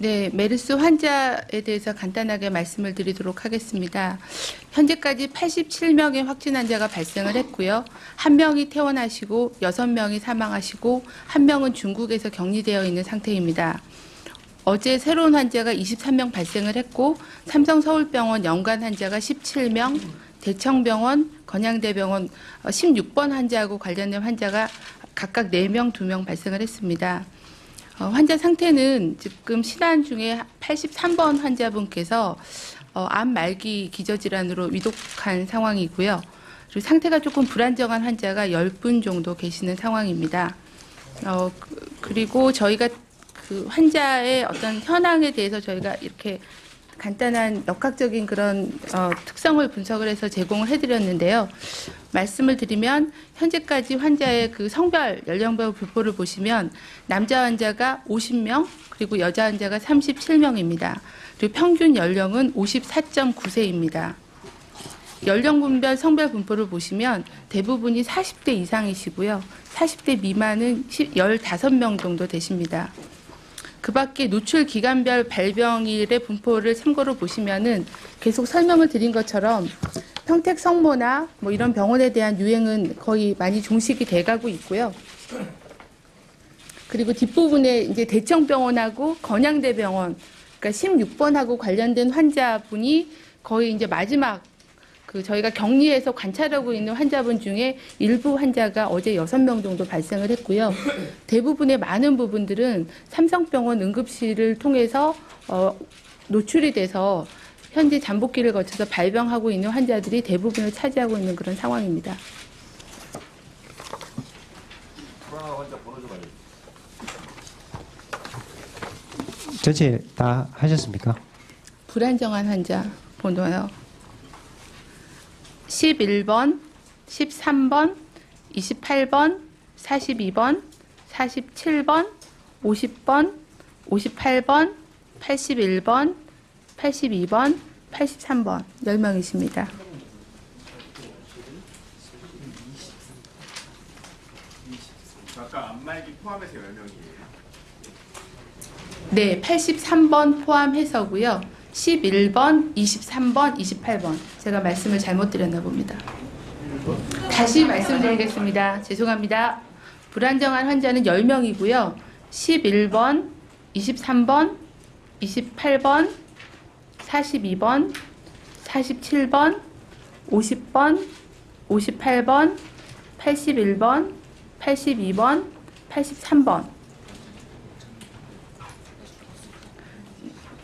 네, 메르스 환자에 대해서 간단하게 말씀을 드리도록 하겠습니다. 현재까지 87명의 확진 환자가 발생을 했고요. 1명이 퇴원하시고 6명이 사망하시고 1명은 중국에서 격리되어 있는 상태입니다. 어제 새로운 환자가 23명 발생을 했고 삼성서울병원 연관 환자가 17명, 대청병원, 건양대병원 16번 환자하고 관련된 환자가 각각 4명, 2명 발생을 했습니다. 환자 상태는 지금 신안 중에 83번 환자분께서 암 말기 기저질환으로 위독한 상황이고요. 그리고 상태가 조금 불안정한 환자가 10분 정도 계시는 상황입니다. 그리고 저희가 그 환자의 어떤 현황에 대해서 저희가 이렇게 간단한 역학적인 그런 특성을 분석을 해서 제공을 해드렸는데요. 말씀을 드리면 현재까지 환자의 그 성별 연령별 분포를 보시면 남자 환자가 50명 그리고 여자 환자가 37명입니다. 그리고 평균 연령은 54.9세입니다. 연령군별 성별 분포를 보시면 대부분이 40대 이상이시고요. 40대 미만은 15명 정도 되십니다. 그 밖에 노출 기간별 발병일의 분포를 참고로 보시면은 계속 설명을 드린 것처럼 평택 성모나 뭐 이런 병원에 대한 유행은 거의 많이 종식이 돼가고 있고요. 그리고 뒷부분에 이제 대청병원하고 건양대병원, 그러니까 16번하고 관련된 환자분이 거의 이제 마지막 그 저희가 격리해서 관찰하고 있는 환자분 중에 일부 환자가 어제 6명 정도 발생을 했고요. 대부분의 많은 부분들은 삼성병원 응급실을 통해서 노출이 돼서 현재 잠복기를 거쳐서 발병하고 있는 환자들이 대부분을 차지하고 있는 그런 상황입니다. 전체 다 하셨습니까? 불안정한 환자 번호요. 11번, 13번, 28번, 42번, 47번, 50번, 58번, 81번, 82번, 83번 10명이십니다. 아까 암말기 포함해서 10명이에요? 네, 83번 포함해서고요. 11번, 23번, 28번. 제가 말씀을 잘못 드렸나 봅니다. 다시 말씀드리겠습니다. 죄송합니다. 불안정한 환자는 10명이고요. 11번, 23번, 28번, 42번, 47번, 50번, 58번, 81번, 82번, 83번.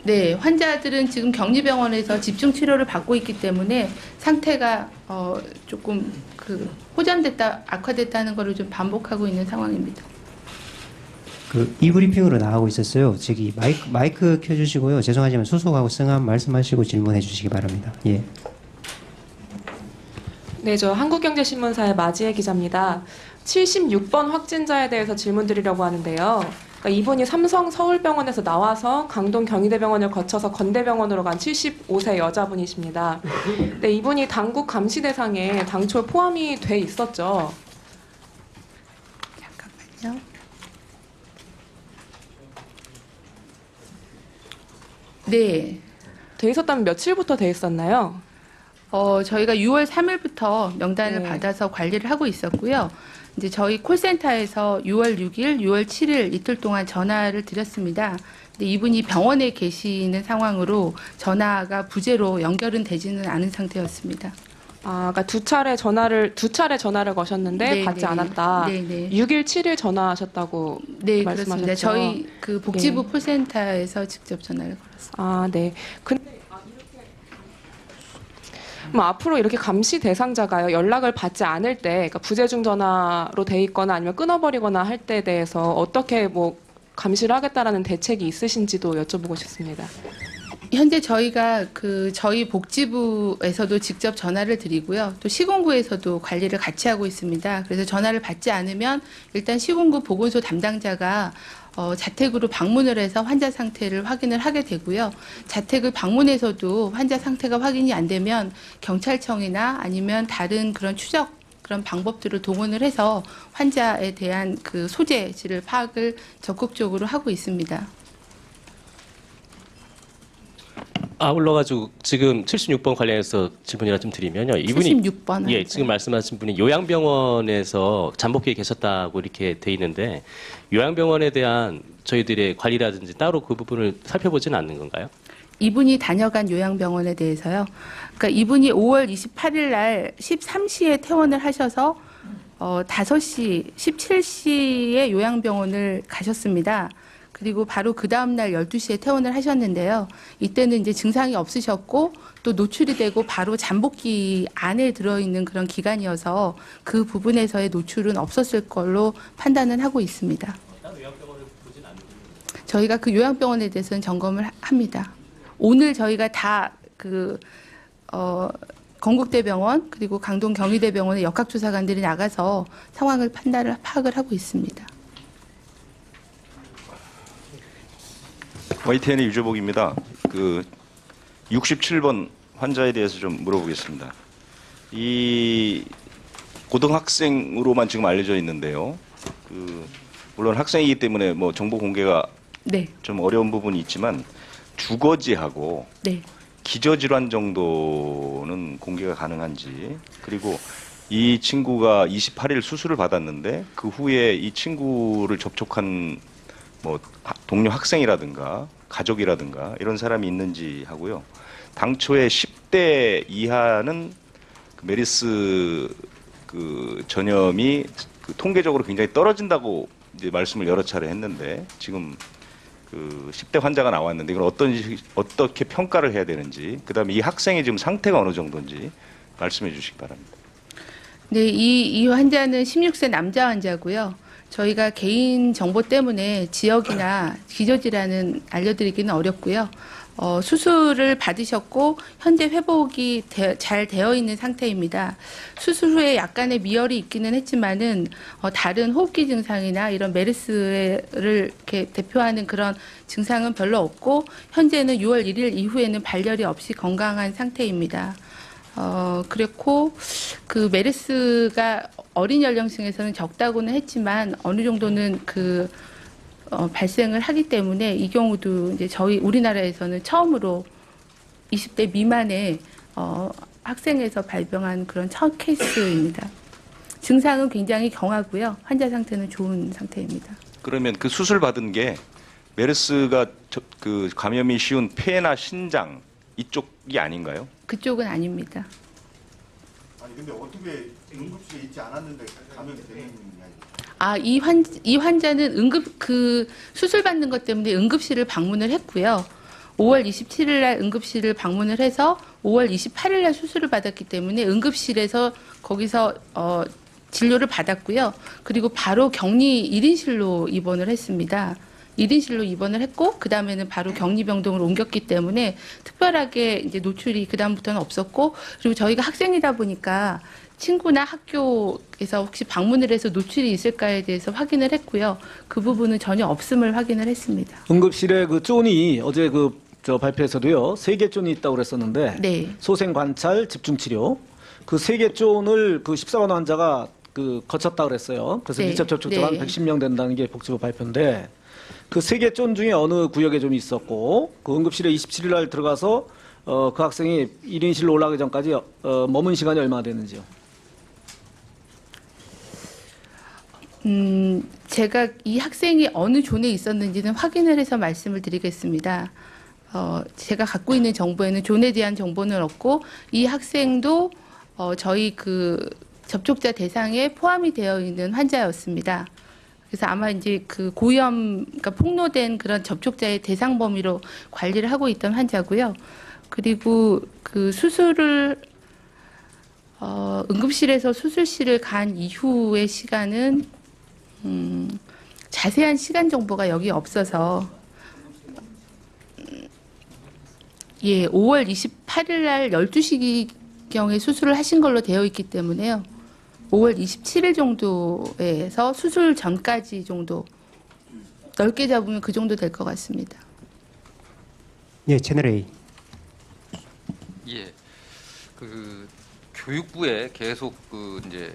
네, 환자들은 지금 격리병원에서 집중 치료를 받고 있기 때문에 상태가 조금 호전됐다, 악화됐다는 것을 좀 반복하고 있는 상황입니다. 이 브리핑으로 나가고 있었어요. 저기 마이크 켜주시고요. 죄송하지만 소속하고 성함 말씀하시고 질문해 주시기 바랍니다. 예. 네, 저 한국경제신문사의 마지혜 기자입니다. 76번 확진자에 대해서 질문 드리려고 하는데요. 그러니까 이분이 삼성 서울병원에서 나와서 강동 경희대병원을 거쳐서 건대병원으로 간 75세 여자분이십니다. 네, 이분이 당국 감시 대상에 당초 포함이 돼 있었죠. 잠깐만요. 네. 돼 있었다면 며칠부터 돼 있었나요? 저희가 6월 3일부터 명단을 네. 받아서 관리를 하고 있었고요. 이제 저희 콜센터에서 6월 6일, 6월 7일 이틀 동안 전화를 드렸습니다. 근데 이분이 병원에 계시는 상황으로 전화가 부재로 연결은 되지는 않은 상태였습니다. 아, 그러니까 두 차례 전화를 거셨는데 네, 받지 네. 않았다. 네, 네. 6일, 7일 전화하셨다고 네, 말씀하셨죠? 그렇습니다. 저희 그 복지부 네. 콜센터에서 직접 전화를 걸었습니다. 아, 네. 그럼 앞으로 이렇게 감시 대상자가요, 연락을 받지 않을 때, 그러니까 부재중 전화로 돼 있거나 아니면 끊어버리거나 할 때에 대해서 어떻게 뭐 감시를 하겠다라는 대책이 있으신지도 여쭤보고 싶습니다. 현재 저희가 저희 복지부에서도 직접 전화를 드리고요. 또 시군구에서도 관리를 같이 하고 있습니다. 그래서 전화를 받지 않으면 일단 시군구 보건소 담당자가 자택으로 방문을 해서 환자 상태를 확인을 하게 되고요. 자택을 방문해서도 환자 상태가 확인이 안 되면 경찰청이나 아니면 다른 그런 추적 그런 방법들을 동원을 해서 환자에 대한 그 소재지를 파악을 적극적으로 하고 있습니다. 아울러가지고 지금 76번 관련해서 질문이나 좀 드리면요. 이분이 76번. 예, 지금 말씀하신 분이 요양병원에서 잠복기에 계셨다고 이렇게 돼 있는데 요양병원에 대한 저희들의 관리라든지 따로 그 부분을 살펴보지는 않는 건가요? 이분이 다녀간 요양병원에 대해서요. 그러니까 이분이 5월 28일 날 13시에 퇴원을 하셔서 5시, 17시에 요양병원을 가셨습니다. 그리고 바로 그 다음날 12시에 퇴원을 하셨는데요. 이때는 이제 증상이 없으셨고 또 노출이 되고 바로 잠복기 안에 들어있는 그런 기간이어서 그 부분에서의 노출은 없었을 걸로 판단은 하고 있습니다. 저희가 그 요양병원에 대해서는 점검을 합니다. 오늘 저희가 다 건국대병원 그리고 강동 경희대병원의 역학조사관들이 나가서 상황을 파악을 하고 있습니다. YTN의 유재복입니다. 67번 환자에 대해서 좀 물어보겠습니다. 이 고등학생으로만 지금 알려져 있는데요. 물론 학생이기 때문에 뭐 정보 공개가 네. 좀 어려운 부분이 있지만 주거지하고 네. 기저질환 정도는 공개가 가능한지, 그리고 이 친구가 28일 수술을 받았는데 그 후에 이 친구를 접촉한 뭐 동료 학생이라든가 가족이라든가 이런 사람이 있는지 하고요. 당초에 10대 이하는 메르스 전염이 통계적으로 굉장히 떨어진다고 이제 말씀을 여러 차례 했는데 지금 10대 환자가 나왔는데 이걸 어떻게 평가를 해야 되는지, 그다음에 이 학생의 지금 상태가 어느 정도인지 말씀해 주시기 바랍니다. 네, 이 환자는 16세 남자 환자고요. 저희가 개인 정보 때문에 지역이나 기저질환은 알려드리기는 어렵고요. 수술을 받으셨고 현재 회복이 잘 되어 있는 상태입니다. 수술 후에 약간의 미열이 있기는 했지만은 다른 호흡기 증상이나 이런 메르스를 이렇게 대표하는 그런 증상은 별로 없고 현재는 6월 1일 이후에는 발열이 없이 건강한 상태입니다. 그랬고 그 메르스가 어린 연령층에서는 적다고는 했지만 어느 정도는 발생을 하기 때문에 이 경우도 이제 우리나라에서는 처음으로 20대 미만의 학생에서 발병한 그런 첫 케이스입니다. 증상은 굉장히 경하고요. 환자 상태는 좋은 상태입니다. 그러면 그 수술 받은 게 메르스가 감염이 쉬운 폐나 신장 이쪽이 아닌가요? 그쪽은 아닙니다. 아니 근데 어떻게 응급실에 있지 않았는데 감염이 되는 이 환자는 수술 받는 것 때문에 응급실을 방문을 했고요. 5월 27일 날 응급실을 방문을 해서 5월 28일 날 수술을 받았기 때문에 응급실에서 거기서 진료를 받았고요. 그리고 바로 격리 1인실로 입원을 했습니다. 1인실로 입원을 했고 그 다음에는 바로 격리병동으로 옮겼기 때문에 특별하게 이제 노출이 그 다음부터는 없었고, 그리고 저희가 학생이다 보니까 친구나 학교에서 혹시 방문을 해서 노출이 있을까에 대해서 확인을 했고요. 그 부분은 전혀 없음을 확인을 했습니다. 응급실에 존이 어제 발표에서도요 3개 존이 있다고 그랬었는데 네. 소생 관찰 집중 치료 그 3개 존을 14번 환자가 거쳤다 그랬어요. 그래서 네. 밀접 접촉자가 한 네. 110명 된다는 게 복지부 발표인데 그 3개 존 중에 어느 구역에 좀 있었고 그 응급실에 27일 날 들어가서 그 학생이 1인실로 올라가기 전까지 머문 시간이 얼마나 됐는지요? 제가 이 학생이 어느 존에 있었는지는 확인을 해서 말씀을 드리겠습니다. 제가 갖고 있는 정보에는 존에 대한 정보는 없고 이 학생도 저희 접촉자 대상에 포함이 되어 있는 환자였습니다. 그래서 아마 이제 고위험, 그러니까 폭로된 그런 접촉자의 대상 범위로 관리를 하고 있던 환자고요. 그리고 수술을 응급실에서 수술실을 간 이후의 시간은 자세한 시간 정보가 여기 없어서 5월 28일 날 12시경에 수술을 하신 걸로 되어 있기 때문에요. 5월 27일 정도에서 수술 전까지 정도 넓게 잡으면 그 정도 될 것 같습니다. 예, 채널 A. 예, 교육부에 계속 이제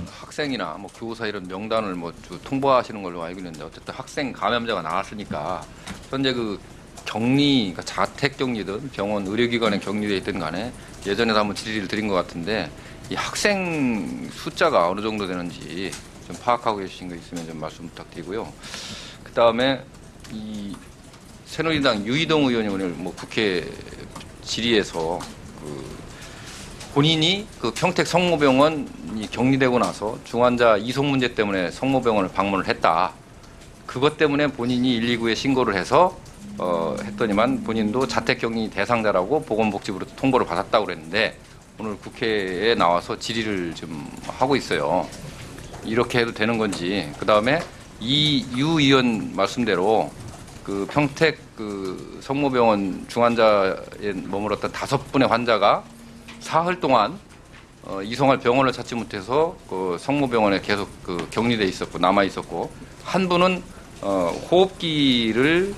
학생이나 뭐 교사 이런 명단을 통보하시는 걸로 알고 있는데 어쨌든 학생 감염자가 나왔으니까 현재 격리, 그러니까 자택 격리든 병원 의료기관에 격리돼 있든 간에 예전에도 한번 질의를 드린 것 같은데 이 학생 숫자가 어느 정도 되는지 좀 파악하고 계신 거 있으면 좀 말씀 부탁드리고요. 그 다음에 이 새누리당 유이동 의원이 오늘 뭐 국회 질의에서 본인이 그 평택 성모병원이 격리되고 나서 중환자 이송 문제 때문에 성모병원을 방문을 했다. 그것 때문에 본인이 119에 신고를 해서 했더니만 본인도 자택격리 대상자라고 보건복지부로 통보를 받았다고 그랬는데 오늘 국회에 나와서 질의를 좀 하고 있어요. 이렇게 해도 되는 건지. 그 다음에 이 유 의원 말씀대로 그 평택 그 성모병원 중환자에 머물렀던 5분의 환자가 사흘 동안 이송할 병원을 찾지 못해서 그 성모병원에 계속 그 격리돼 있었고 남아 있었고 한 분은 호흡기를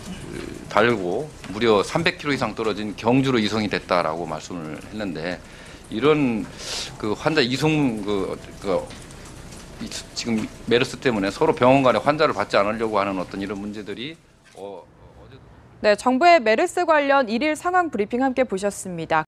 달고 무려 300km 이상 떨어진 경주로 이송이 됐다라고 말씀을 했는데 이런 그 환자 이송 지금 메르스 때문에 서로 병원 간에 환자를 받지 않으려고 하는 어떤 이런 문제들이 네, 정부의 메르스 관련 1일 상황 브리핑 함께 보셨습니다.